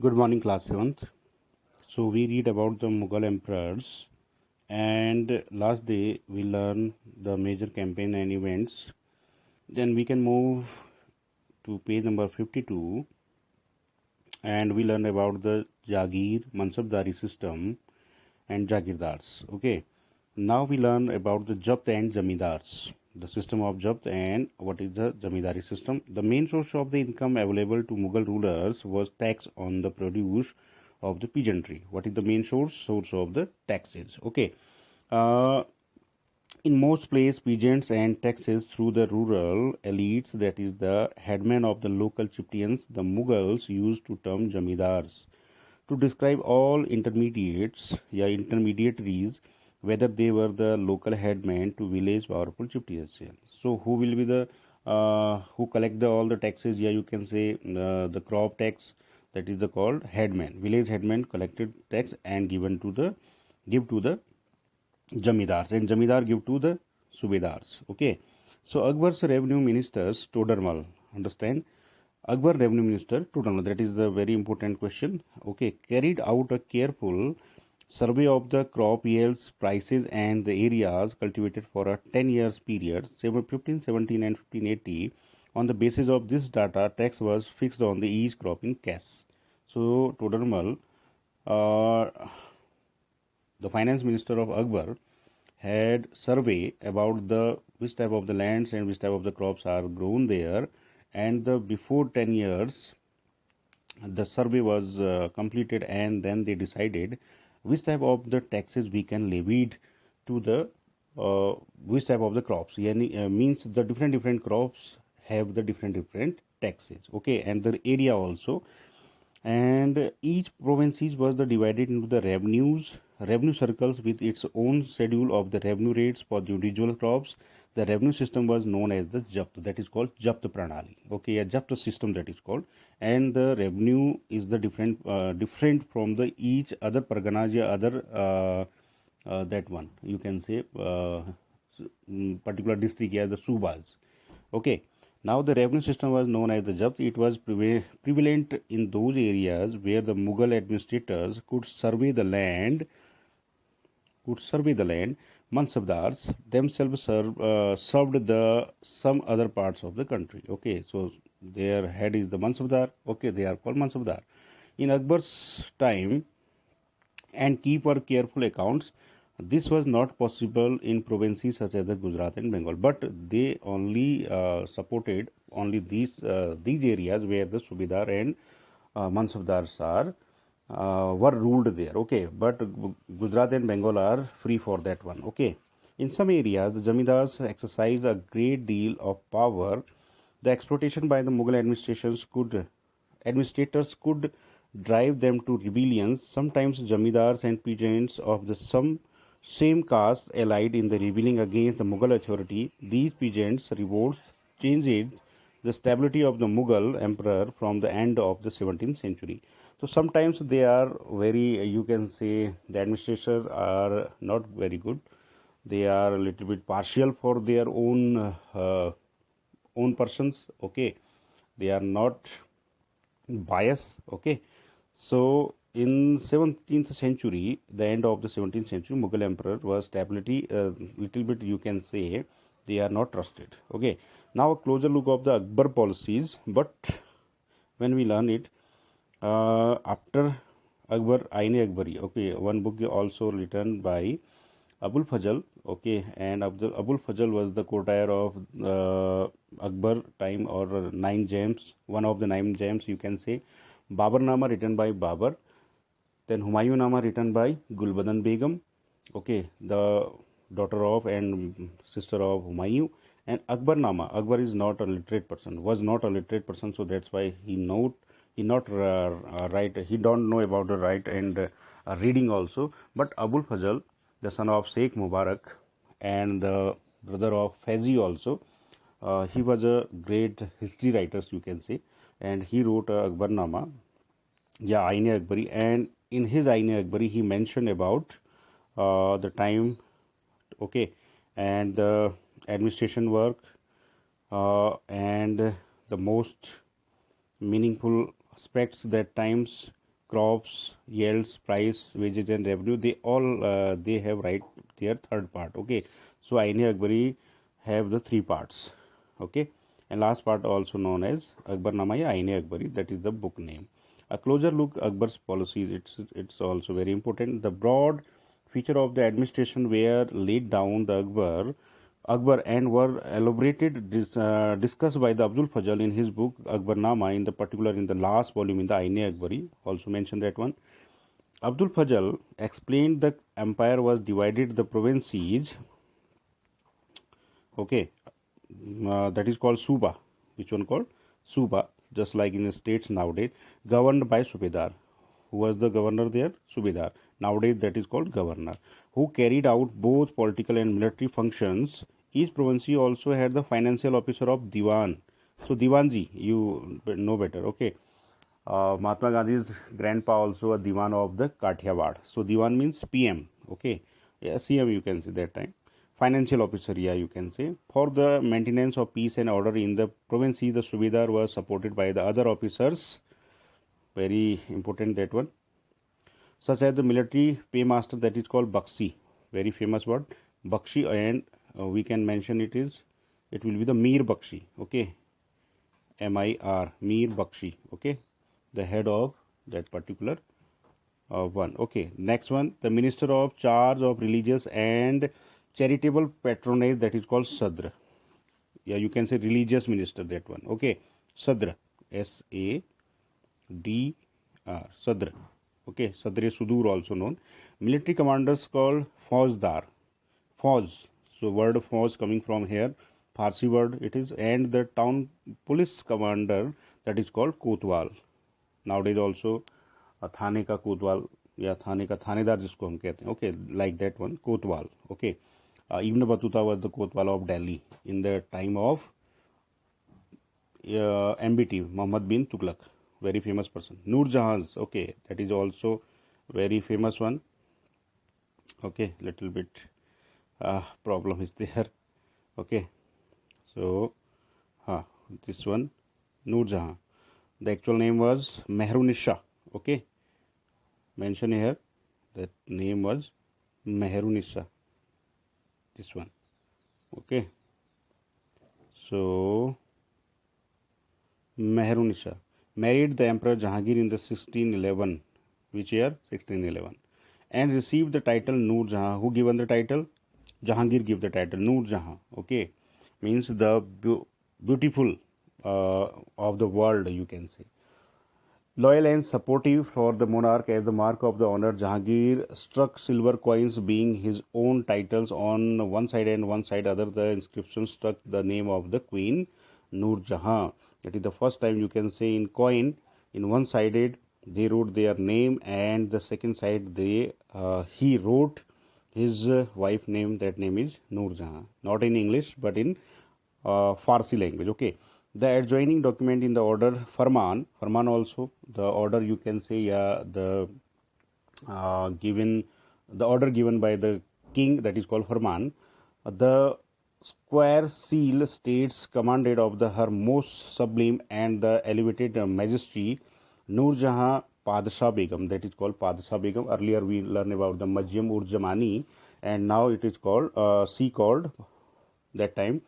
Good morning, class 7th. So, we read about the Mughal emperors, and last day we learn the major campaign and events. Then we can move to page number 52, and we learn about the Jagir Mansabdari system and Jagirdars. Okay, now we learn about the Zabt and Zamindars, the system of Zabt and what is the Zamindari system. The main source of the income available to Mughal rulers was tax on the produce of the peasantry. What is the main source? Source of the taxes. Okay. Uh, in most places, peasants and taxes through the rural elites, that is the headmen of the local chieftains, the Mughals used to term jamidars to describe all intermediaries, whether they were the local headmen to village powerful chieftains. So who will be the who collect all the taxes? Yeah, you can say the crop tax, that is the called headman. Village headman collected tax and give to the jamidars, and jamidar give to the subedars. Okay, so Akbar's revenue ministers Todarmal, understand? Akbar revenue minister Todarmal, that is the very important question. Okay, carried out a careful survey of the crop yields, prices, and the areas cultivated for a 10 years period, 1517 and 1580. On the basis of this data, tax was fixed on the each crop in cash. So Todarmal, uh, the finance minister of Akbar, had survey about the which type of the lands and which type of the crops are grown there, and the before 10 years the survey was completed, and then they decided which type of the taxes we can levied to the which type of the crops. Means the different crops have the different taxes. Okay, and the area also, and each provinces was the divided into the revenue circles with its own schedule of the revenue rates for the individual crops. The revenue system was known as the Zabt, that is called Zabt Pranali. Okay, a Zabt system, that is called, and the revenue is the different from the each other parganas, other that one you can say particular district, the subas. Okay, now the revenue system was known as the Zabt. It was prevalent in those areas where the Mughal administrators could survey the land. Mansabdars themselves served the some other parts of the country. Okay, so their head is the Mansabdar. Okay, they are called Mansabdar. In Akbar's time, and keep our careful accounts. This was not possible in provinces such as the Gujarat and Bengal, but they only supported only these areas where the Subedar and Mansabdars are were ruled there. Okay, but Gujarat and Bengal are free for that one. Okay, in some areas the Zamindars exercise a great deal of power. The exploitation by the Mughal administrators could drive them to rebellions. Sometimes jamidars and peasants of the same caste allied in the rebelling against the Mughal authority. These peasants' revolts changed the stability of the Mughal emperor from the end of the 17th century. So sometimes they are very, you can say, the administrators are not very good. They are a little bit partial for their own persons. Okay, they are not bias. Okay, so in 17th century, the end of the 17th century, Mughal emperor was stability, little bit you can say they are not trusted. Okay, now a closer look of the Akbar policies. But when we learn it, after Akbar, Aine Akbari, okay, one book also written by Abul Fazl, okay, and Abul Fazl was the courtier of Akbar time, or nine gems, one of the nine gems you can say. Babarnama written by Babar, then Humayunama written by Gulbadan Begum, okay, the daughter of and sister of Humayun, and Akbarnama. Akbar is not a literate person, was not a literate person, so that's why he not write. He don't know about the write and reading also. But Abul Fazl, the son of Sheikh Mubarak and the brother of Faizi also, he was a great history writer, you can say, and he wrote Akbarnama, Aine Akbari, and in his Aine Akbari he mentioned about the time, okay, and the administration work, and the most meaningful aspects that times crops, yields, price, wages, and revenue. They all they have write their third part. Okay, so Aine Akbari have the three parts. Okay, and last part also known as Akbarnama ya Aine Akbari. That is the book name. A closer look Akbar's policies. It's also very important. The broad feature of the administration were laid down the Akbar and were elaborated discussed by the Abdul Fazal in his book Akbarnama, in the particular in the last volume in the Aine Akbari. Also mentioned that one. Abdul Fazal explained the empire was divided the provinces. Okay, that is called Suba. Which one called Suba? Just like in the states nowadays, governed by Subedar. Who was the governor there? Subedar. Nowadays that is called governor, who carried out both political and military functions. Each province also had the financial officer of Diwan. So Diwanji, you know better. Okay. Mahatma Gandhi's grandpa also a Diwan of the Kathiawad. So Diwan means PM. Okay. Yeah, CM you can say that time. Financial officer, yeah, you can say. For the maintenance of peace and order in the province, the Subedar was supported by the other officers. Very important that one. Such as the military paymaster, that is called Bakshi. Very famous word. Bakshi, and we can mention it will be the Mir Bakshi. Okay. MIR, Mir Bakshi. Okay. The head of that particular one. Okay. Next one, the minister of charge of religious and charitable patronage, that is called Sadr. Yeah, you can say religious minister, that one. Okay. Sadr. SADR. Sadr. Okay. Sadr Sudur also known. Military commanders called Fauzdar. Fauj. So word Fauj coming from here. Farsi word it is. And the town police commander, that is called Kotwal. Nowadays also थाने का कोतवाल या थाने का थानेदार जिसको हम कहते हैं. Okay, like that one, Kotwal. Okay. Ibn Battuta was the Kotwal of Delhi in the time of MBT, Muhammad bin Tughlaq. Very famous person. Noor Jahan's. Okay, that is also very famous one. Okay, little bit problem is there. Okay, so this one, Noor Jahan. The actual name was Mehrunisha. Okay, mention here that name was Mehrunisha. This one. Okay, so Mehrunisha married the Emperor Jahangir in the 1611. Which year? 1611. And received the title Noor Jahan. Who given the title? Jahangir give the title Noor Jahan. Okay, means the beautiful of the world, you can say. Loyal and supportive for the monarch as the mark of the honor, Jahangir struck silver coins being his own titles on one side, and one side other the inscription struck the name of the Queen Noor Jahan. That is the first time you can say in coin, in one sided they wrote their name, and the second side he wrote his wife name. That name is Noor Jahan. Not in English but in Farsi language. Okay. The adjoining document in the order Farman also, the order you can say, the order given by the king, that is called Farman. The square seal states commanded of her most sublime and the elevated majesty Noor Jahan Padshah Begum, that is called Padshah Begum. Earlier we learned about the Majyam Urjamani, and now it is called called that time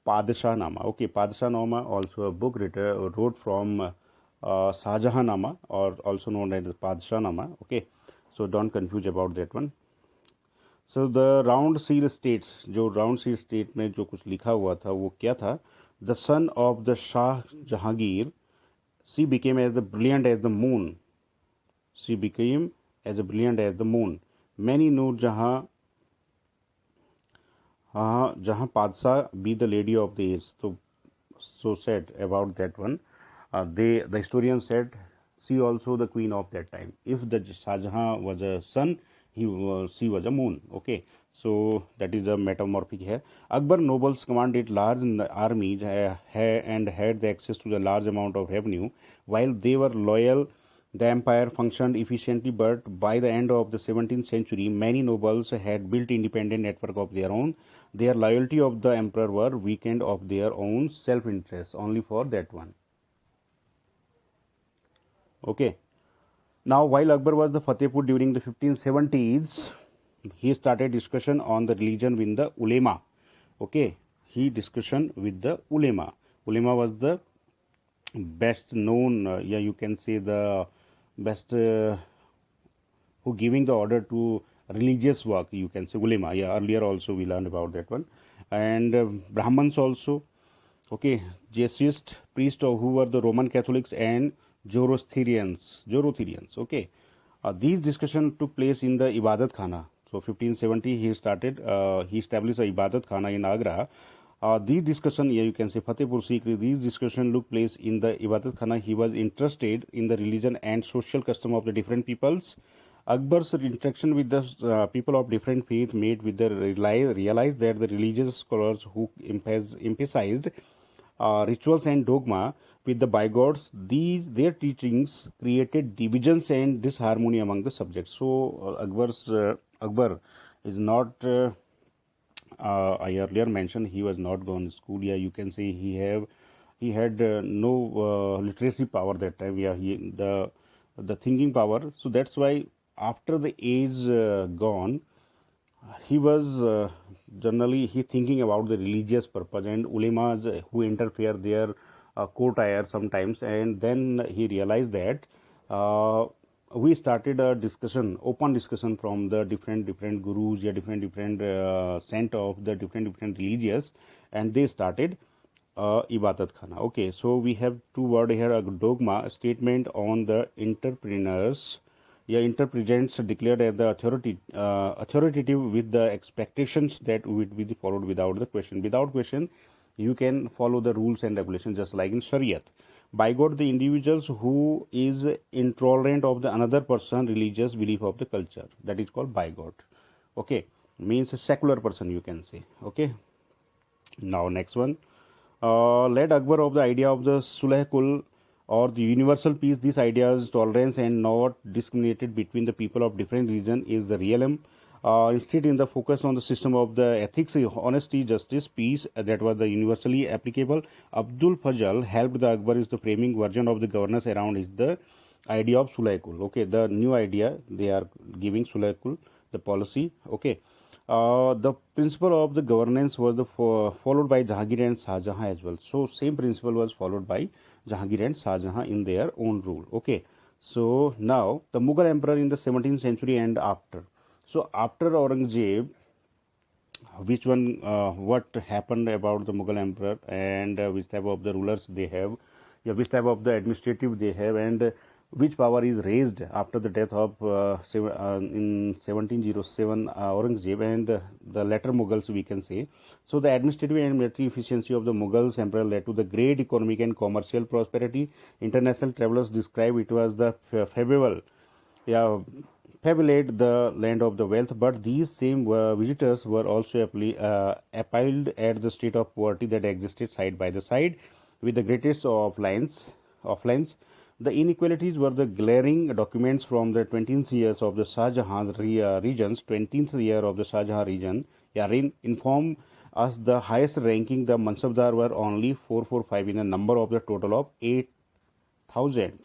Padshah Nama. Okay, Padshah Nama also a book wrote from Shahjahan Nama, or also known as Padshah Nama. Okay, so don't confuse about that one. So the round seal states, जो round seal state में जो कुछ लिखा हुआ था वो क्या था? The son of the Shah Jahangir, she became as the brilliant as the moon. She became as brilliant as the moon. Many Noor Jahan Jahan Padshah be the lady of the age. So said about that one. The historian said she also the queen of that time. If the Shah Jahan was a sun, she was a moon. Okay, so that is a metamorphic here. Akbar nobles commanded large armies and had the access to the large amount of revenue. While they were loyal, the empire functioned efficiently, but by the end of the 17th century, many nobles had built independent network of their own. Their loyalty of the emperor were weakened of their own self-interest, only for that one. Okay. Now, while Akbar was the Fatehpur during the 1570s, he started discussion on the religion with the ulema. Okay, he discussion with the ulema. Ulema was the best known, yeah, you can say the best who giving the order to religious work. You can say ulema. Yeah, earlier also we learned about that one, and Brahmins also. Okay, Jesuit priests who were the Roman Catholics and Zoroastrians. Zoroastrians. Okay, these discussion took place in the Ibadat Khana. So 1570 he started. He established a Ibadat Khana in Agra. These discussion, yeah, you can say Fatehpur Sikri. These discussion took place in the Ibadat Khana. He was interested in the religion and social custom of the different peoples. Akbar's interaction with the people of different faith made with the realize that the religious scholars who emphasized rituals and dogma with the bigots, these their teachings created divisions and disharmony among the subjects. So Akbar is not. I earlier mentioned he was not gone to school. Yeah, you can say he had no literacy power that time. Yeah, the thinking power. So that's why after the age gone, he was generally he thinking about the religious purpose and ulemas who interfere their court ire sometimes, and then he realized that we started a discussion, open discussion from the different gurus, yeah, different sect of the different religious, and they started Ibadat Khana. Okay, so we have two word here, a dogma, a statement on the entrepreneurs. Yeah, interpretants declared as the authoritative with the expectations that would be followed without the question. Without question, you can follow the rules and regulations just like in Shariat. By God, the individuals who is intolerant of the another person religious belief of the culture, that is called by God. Okay, means a secular person you can say. Okay, now next one. Led Akbar of the idea of the Sulh Kul or the universal peace. These ideas, tolerance and not discriminated between the people of different religion is the real aim. Instead, in the focus on the system of the ethics, honesty, justice, peace, that was the universally applicable. Abdul Fazal helped the Akbar is the framing version of the governance around is the idea of Sulaykul. Okay, the new idea they are giving Sulaykul, the policy. Okay, the principle of the governance was followed by Jahangir and Shah Jahan as well. So same principle was followed by Jahangir and Shah Jahan in their own rule. Okay, so now the Mughal emperor in the 17th century and after. So after Aurangzeb, which one, what happened about the Mughal emperor and which type of the rulers they have, yeah, which type of the administrative they have, and which power is raised after the death of in 1707 Aurangzeb and the later Mughals we can say. So the administrative and military efficiency of the Mughals emperor led to the great economic and commercial prosperity. International travelers describe it was the favorable, yeah, fabulate the land of the wealth, but these same visitors were also appalled at the state of poverty that existed side by the side with the greatest of lines. The inequalities were the glaring documents from the 20th years of the Shah Jahan regions. 20th year of the Shah Jahan region, Yarin inform us the highest ranking the Mansabdar were only 445 in the number of the total of 8,000.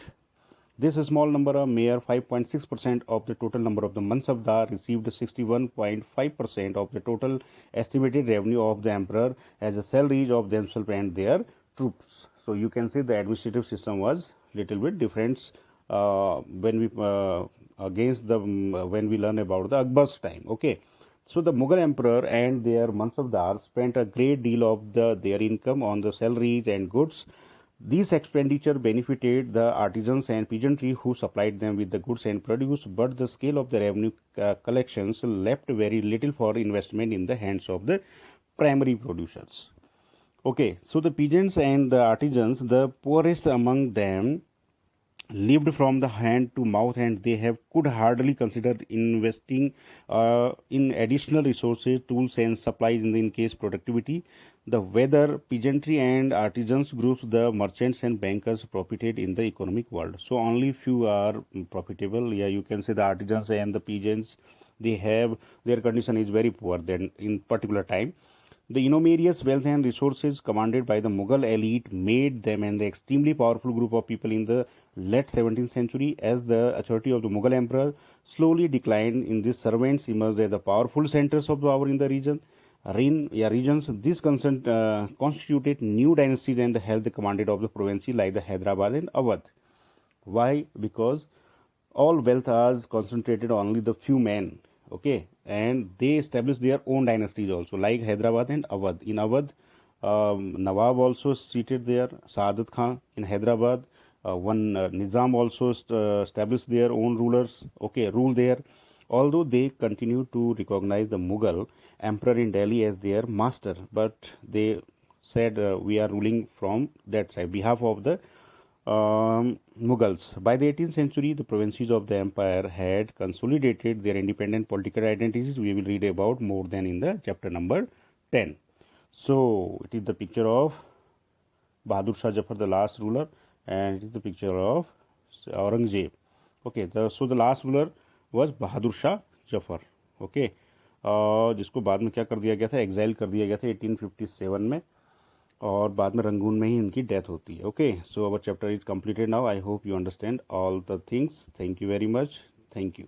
This small number, a mere 5.6% of the total number of the Mansabdar, received 61.5% of the total estimated revenue of the emperor as a salaries of themselves and their troops. So you can see the administrative system was little bit different when we against the when we learn about the Akbar's time. Okay, so the Mughal emperor and their Mansabdar spent a great deal of their income on the salaries and goods. These expenditure benefited the artisans and peasantry who supplied them with the goods and produce, but the scale of the revenue collections left very little for investment in the hands of the primary producers. Okay, so the peasants and the artisans, the poorest among them, lived from the hand to mouth, and they have could hardly consider investing in additional resources, tools and supplies in case productivity. The whether peasantry and artisans groups, the merchants and bankers profited in the economic world. So only few are profitable. Yeah, you can say the artisans and the peasants, they have their condition is very poor then in particular time. The enormous wealth and resources commanded by the Mughal elite made them an extremely powerful group of people in the Late 17th century, as the authority of the Mughal emperor slowly declined, in these servants emerged as the powerful centers of power in the regions. These constituted new dynasties and held the command of the provinces like the Hyderabad and Awadh. Why? Because all wealth was concentrated only the few men, okay, and they established their own dynasties also, like Hyderabad and Awadh. In Awadh, Nawab also seated there, Saadat Khan. In Hyderabad, one Nizam also established their own rulers, okay, rule there. Although they continued to recognize the Mughal emperor in Delhi as their master, but they said, we are ruling from that side, behalf of the Mughals. By the 18th century, the provinces of the empire had consolidated their independent political identities. We will read about more than in the chapter number 10. So, it is the picture of Bahadur Shah Jafar, the last ruler, and it is the picture of Aurangzeb. Okay, so the last ruler was Bahadur Shah Jafar. Okay, जिसको बाद में क्या कर दिया गया था, exile कर दिया गया था 1857 में, और बाद में रंगून में ही इनकी डेथ होती है. Okay, so our chapter is completed now. I hope you understand all the things. Thank you very much. Thank you.